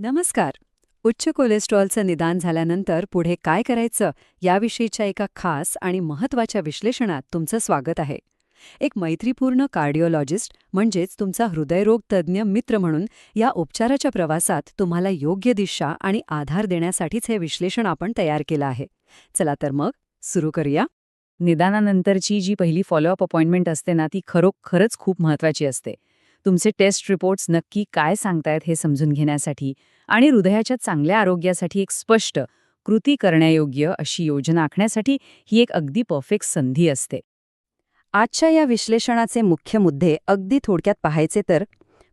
नमस्कार. उच्च कोलेस्ट्रॉलचं निदान झाल्यानंतर पुढे काय करायचं याविषयीच्या एका खास आणि महत्त्वाच्या विश्लेषणात तुमचं स्वागत आहे. एक मैत्रीपूर्ण कार्डिओलॉजिस्ट म्हणजेच तुमचा हृदयरोग तज्ज्ञ मित्र म्हणून या उपचाराच्या प्रवासात तुम्हाला योग्य दिशा आणि आधार देण्यासाठीच हे विश्लेषण आपण तयार केलं आहे. चला तर मग सुरू करूया. निदानानंतरची जी पहिली फॉलोअप अपॉइंटमेंट असते ना, ती खरोखरच खूप महत्त्वाची असते. तुमचे टेस्ट रिपोर्ट्स नक्की काय सांगतायत हे समजून घेण्यासाठी आणि हृदयाच्या चांगल्या आरोग्यासाठी एक स्पष्ट, कृती करण्यायोग्य अशी योजना आखण्यासाठी ही एक अगदी परफेक्ट संधी असते. आजच्या या विश्लेषणाचे मुख्य मुद्दे अगदी थोडक्यात पाहायचे तर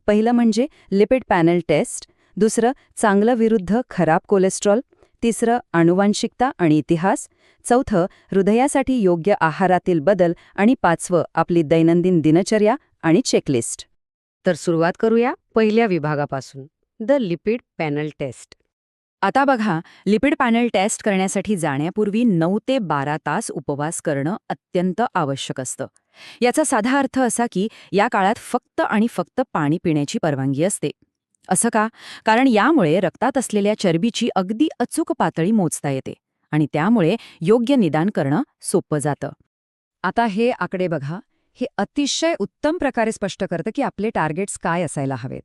पहिलं म्हणजे लिपिड पॅनल टेस्ट, दुसरं चांगलं विरुद्ध खराब कोलेस्ट्रॉल, तिसरं आनुवांशिकता आणि इतिहास, चौथं हृदयासाठी योग्य आहारातील बदल आणि पाचवं आपली दैनंदिन दिनचर्या आणि चेकलिस्ट. तर सुरुवात करूया पहिल्या विभागापासून, द लिपिड पॅनल टेस्ट. आता बघा, लिपिड पॅनल टेस्ट करण्यासाठी जाण्यापूर्वी 9 ते 12 तास उपवास करणं अत्यंत आवश्यक असतं. याचा साधा अर्थ असा की या काळात फक्त आणि फक्त पाणी पिण्याची परवानगी असते. असं का? कारण यामुळे रक्तात असलेल्या चरबीची अगदी अचूक पातळी मोजता येते आणि त्यामुळे योग्य निदान करणं सोपं जातं. आता हे आकडे बघा, हे अतिशय उत्तम प्रकारे स्पष्ट करतं की आपले टार्गेट्स काय असायला हवेत.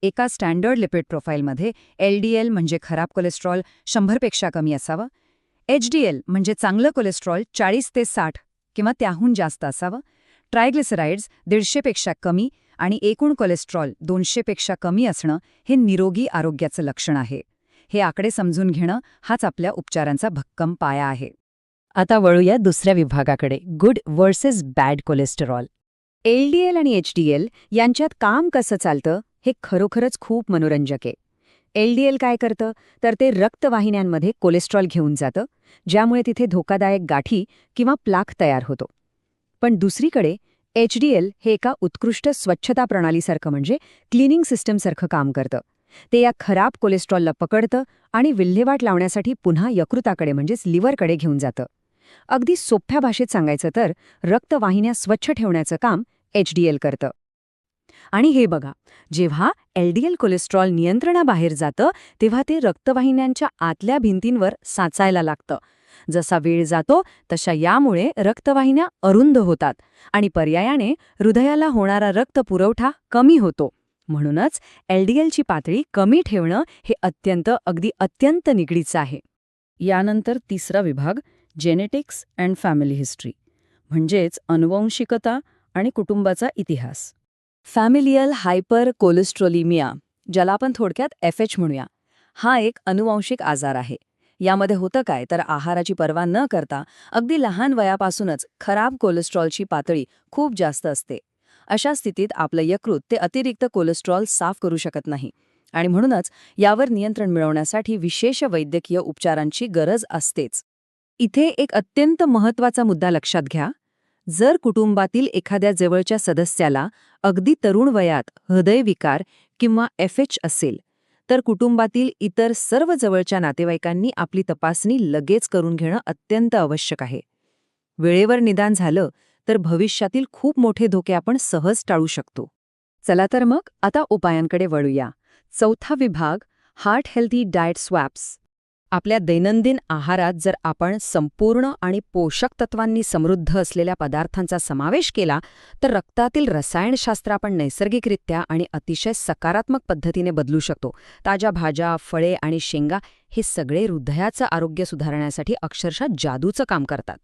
एका स्टँडर्ड लिपिड प्रोफाईलमध्ये LDL म्हणजे खराब कोलेस्ट्रॉल 100 पेक्षा कमी असावं, HDL म्हणजे चांगलं कोलेस्ट्रॉल 40 ते 60 किंवा त्याहून जास्त असावं, ट्रायग्लिसराइड्स 150 पेक्षा कमी आणि एकूण कोलेस्ट्रॉल 200 पेक्षा कमी असणं हे निरोगी आरोग्याचं लक्षण आहे. हे आकडे समजून घेणं हाच आपल्या उपचारांचा भक्कम पाया आहे. आता वळूया दुसऱ्या विभागाकडे, good versus bad cholesterol. LDL आणि HDL यांच्यात काम कसं चालतं हे खरोखरच खूप मनोरंजक आहे. LDL काय करतं तर ते रक्तवाहिन्यांमध्ये कोलेस्ट्रॉल घेऊन जातं, ज्यामुळे तिथे धोकादायक गाठी किंवा प्लाक तयार होतो. पण दुसरीकडे HDL हे एका उत्कृष्ट स्वच्छता प्रणालीसारखं म्हणजे क्लिनिंग सिस्टमसारखं काम करतं. ते या खराब कोलेस्ट्रॉलला पकडतं आणि विल्हेवाट लावण्यासाठी पुन्हा यकृताकडे म्हणजेच लिव्हरकडे घेऊन जातं. अगदी सोप्या भाषेत सांगायचं तर रक्तवाहिन्या स्वच्छ ठेवण्याचं काम HDL करतं. आणि हे बघा, जेव्हा LDL कोलेस्ट्रॉल नियंत्रणाबाहेर जातं तेव्हा ते रक्तवाहिन्यांच्या आतल्या भिंतींवर साचायला लागतं. जसा वेळ जातो तशा यामुळे रक्तवाहिन्या अरुंद होतात आणि पर्यायाने हृदयाला होणारा रक्तपुरवठा कमी होतो. म्हणूनच LDLची पातळी कमी ठेवणं हे अगदी अत्यंत निगडीचं आहे. यानंतर तिसरा विभाग, जेनेटिक्स अँड फॅमिली हिस्ट्री, म्हणजेच अनुवंशिकता आणि कुटुंबाचा इतिहास. फॅमिलियल हायपर कोलेस्ट्रोलिमिया, ज्याला आपण थोडक्यात FH म्हणूया, हा एक अनुवांशिक आजार आहे. यामध्ये होतं काय तर आहाराची पर्वा न करता अगदी लहान वयापासूनच खराब कोलेस्ट्रॉलची पातळी खूप जास्त असते. अशा स्थितीत आपलं यकृत ते अतिरिक्त कोलेस्ट्रॉल साफ करू शकत नाही आणि म्हणूनच यावर नियंत्रण मिळवण्यासाठी विशेष वैद्यकीय उपचारांची गरज असतेच. इथे एक अत्यंत महत्त्वाचा मुद्दा लक्षात घ्या. जर कुटुंबातील एखाद्या जवळच्या सदस्याला अगदी तरुण वयात हृदयविकार किंवा FH असेल, तर कुटुंबातील इतर सर्व जवळच्या नातेवाईकांनी आपली तपासणी लगेच करून घेणं अत्यंत आवश्यक आहे. वेळेवर निदान झालं तर भविष्यातील खूप मोठे धोके आपण सहज टाळू शकतो. चला तर मग आता उपायांकडे वळूया. चौथा विभाग, हार्ट हेल्थी डाएट स्वॅप्स. आपल्या दैनंदिन आहारात जर आपण संपूर्ण आणि पोषक तत्वांनी समृद्ध असलेल्या पदार्थांचा समावेश केला तर रक्तातील रसायनशास्त्र आपण नैसर्गिकरित्या आणि अतिशय सकारात्मक पद्धतीने बदलू शकतो. ताज्या भाज्या, फळे आणि शेंगा हे सगळे हृदयाचं आरोग्य सुधारण्यासाठी अक्षरशः जादूचं काम करतात.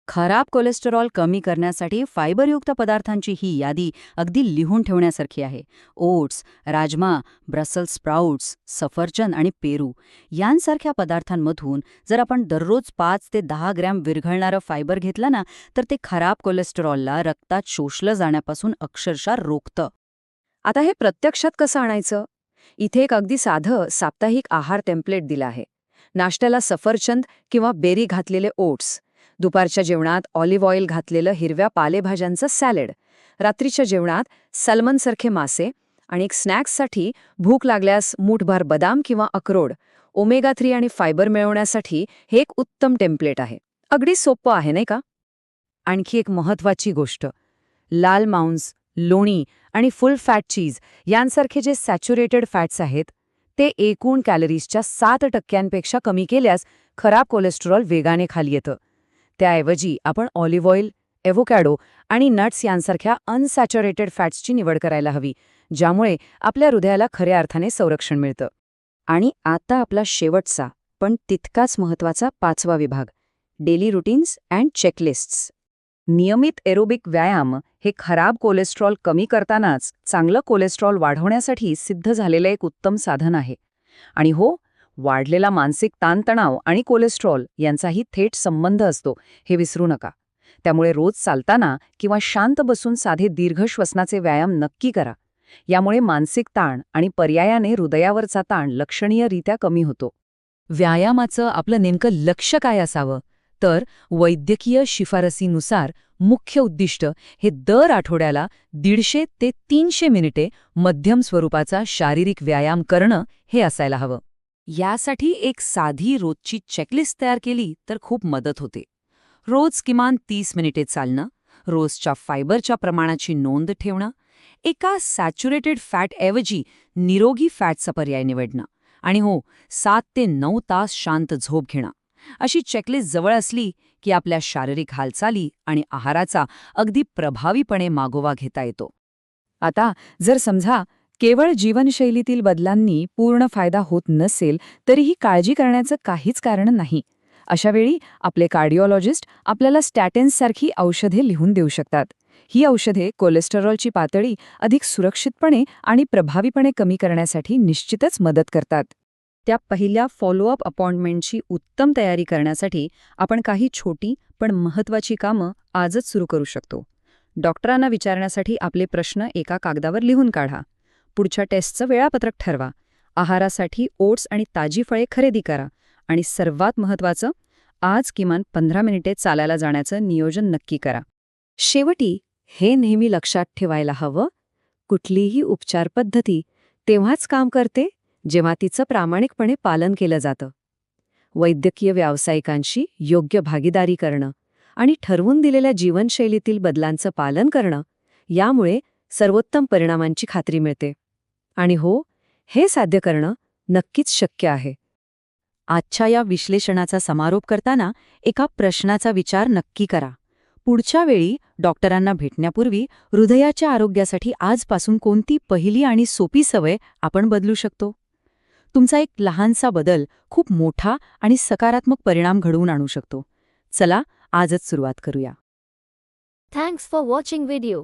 खराब कोलेस्टेरॉल कमी करण्यासाठी फायबरयुक्त पदार्थांची ही यादी अगदी लिहून ठेवण्यासारखी आहे. ओट्स, राजमा, ब्रसेल्स स्प्राउट्स, सफरचंद आणि पेरू यांसारख्या पदार्थांमधून जर आपण दररोज 5 ते 10 ग्रॅम विरघळणारं फायबर घेतलं ना तर ते खराब कोलेस्टेरॉलला रक्तात शोषलं जाण्यापासून अक्षरशः रोखतं. आता हे प्रत्यक्षात कसं आणायचं? इथे एक अगदी साधं साप्ताहिक आहार टेम्पलेट दिलं आहे. नाश्त्याला सफरचंद किंवा बेरी घातलेले ओट्स, दुपारच्या जेवणात ऑलिव्ह ऑइल घातलेलं हिरव्या पालेभाज्यांचं सॅलड, रात्रीच्या जेवणात सॅल्मनसारखे मासे आणि एक स्नॅक्ससाठी भूक लागल्यास मूठभर बदाम किंवा अक्रोड. ओमेगा 3 आणि फायबर मिळवण्यासाठी हे एक उत्तम टेम्पलेट आहे. अगदी सोपं आहे नाही का? आणखी एक महत्त्वाची गोष्ट, लाल मांस, लोणी आणि फुल फॅट चीज यांसारखे जे सॅच्युरेटेड फॅट्स आहेत ते एकूण कॅलरीजच्या 7% कमी केल्यास खराब कोलेस्टेरॉल वेगाने खाली येतं. त्याऐवजी आपण ऑलिव्ह ऑइल, एव्होकॅडो आणि नट्स यांसारख्या अनसॅच्युरेटेड फॅट्सची निवड करायला हवी, ज्यामुळे आपल्या हृदयाला खऱ्या अर्थाने संरक्षण मिळतं. आणि आता आपला शेवटचा पण तितकाच महत्त्वाचा 5वा विभाग, डेली रुटीन्स अँड चेकलिस्ट्स. नियमित एरोबिक व्यायाम हे खराब कोलेस्ट्रॉल कमी करतानाच चांगलं कोलेस्ट्रॉल वाढवण्यासाठी सिद्ध झालेलं एक उत्तम साधन आहे. आणि हो, वाढलेला मानसिक ताणतणाव आणि कोलेस्ट्रॉल यांचाही थेट संबंध असतो, हे विसरू नका. त्यामुळे रोज चालताना किंवा शांत बसून साधे दीर्घ श्वसनाचे व्यायाम नक्की करा. यामुळे मानसिक ताण आणि पर्यायाने हृदयावरचा ताण लक्षणीयरित्या कमी होतो. व्यायामाचं आपलं नेमकं लक्ष काय असावं? तर वैद्यकीय शिफारसीनुसार मुख्य उद्दिष्ट हे दर आठवड्याला 150 ते 300 मिनिटे मध्यम स्वरूपाचा शारीरिक व्यायाम करणं हे असायला हवं. यासाठी एक साधी रोजची चेकलिस्ट तयार केली तर खूप मदत होते. रोज किमान 30 मिनिटे चालणं, रोजच्या फायबरच्या प्रमाणाची नोंद ठेवणं, एका सॅच्युरेटेड फॅटऐवजी निरोगी फॅटचा पर्याय निवडणं आणि हो, 7 ते 9 तास शांत झोप घेणं. अशी चेकलिस्ट जवळ असली की आपल्या शारीरिक हालचाली आणि आहाराचा अगदी प्रभावीपणे मागोवा घेता येतो. आता जर समजा केवळ जीवनशैलीतील बदलांनी पूर्ण फायदा होत नसेल तरीही काळजी करण्याचं काहीच कारण नाही. अशावेळी आपले कार्डिओलॉजिस्ट आपल्याला स्टॅटिन्ससारखी औषधे लिहून देऊ शकतात. ही औषधे कोलेस्टेरॉलची पातळी अधिक सुरक्षितपणे आणि प्रभावीपणे कमी करण्यासाठी निश्चितच मदत करतात. त्या पहिल्या फॉलोअप अपॉइंटमेंटची उत्तम तयारी करण्यासाठी आपण काही छोटी पण महत्त्वाची कामं आजच सुरू करू शकतो. डॉक्टरांना विचारण्यासाठी आपले प्रश्न एका कागदावर लिहून काढा. पुढच्या टेस्टचं वेळापत्रक ठरवा. आहारासाठी ओट्स आणि ताजी फळे खरेदी करा. आणि सर्वात महत्त्वाचं, आज किमान 15 मिनिटे चालायला जाण्याचं नियोजन नक्की करा. शेवटी हे नेहमी लक्षात ठेवायला हवं, कुठलीही उपचार पद्धती तेव्हाच काम करते जेव्हा तिचं प्रामाणिकपणे पालन केलं जातं. वैद्यकीय व्यावसायिकांशी योग्य भागीदारी करणं आणि ठरवून दिलेल्या जीवनशैलीतील बदलांचं पालन करणं, यामुळे सर्वोत्तम परिणामांची खात्री मिळते. आणि हो, हे साध्य करणं नक्कीच शक्य आहे. आजच्या या विश्लेषणाचा समारोप करताना एका प्रश्नाचा विचार नक्की करा. पुढच्या वेळी डॉक्टरांना भेटण्यापूर्वी हृदयाच्या आरोग्यासाठी आजपासून कोणती पहिली आणि सोपी सवय आपण बदलू शकतो? तुमचा एक लहानसा बदल खूप मोठा आणि सकारात्मक परिणाम घडवून आणू शकतो. चला, आजच सुरुवात करूया. Thanks for watching video.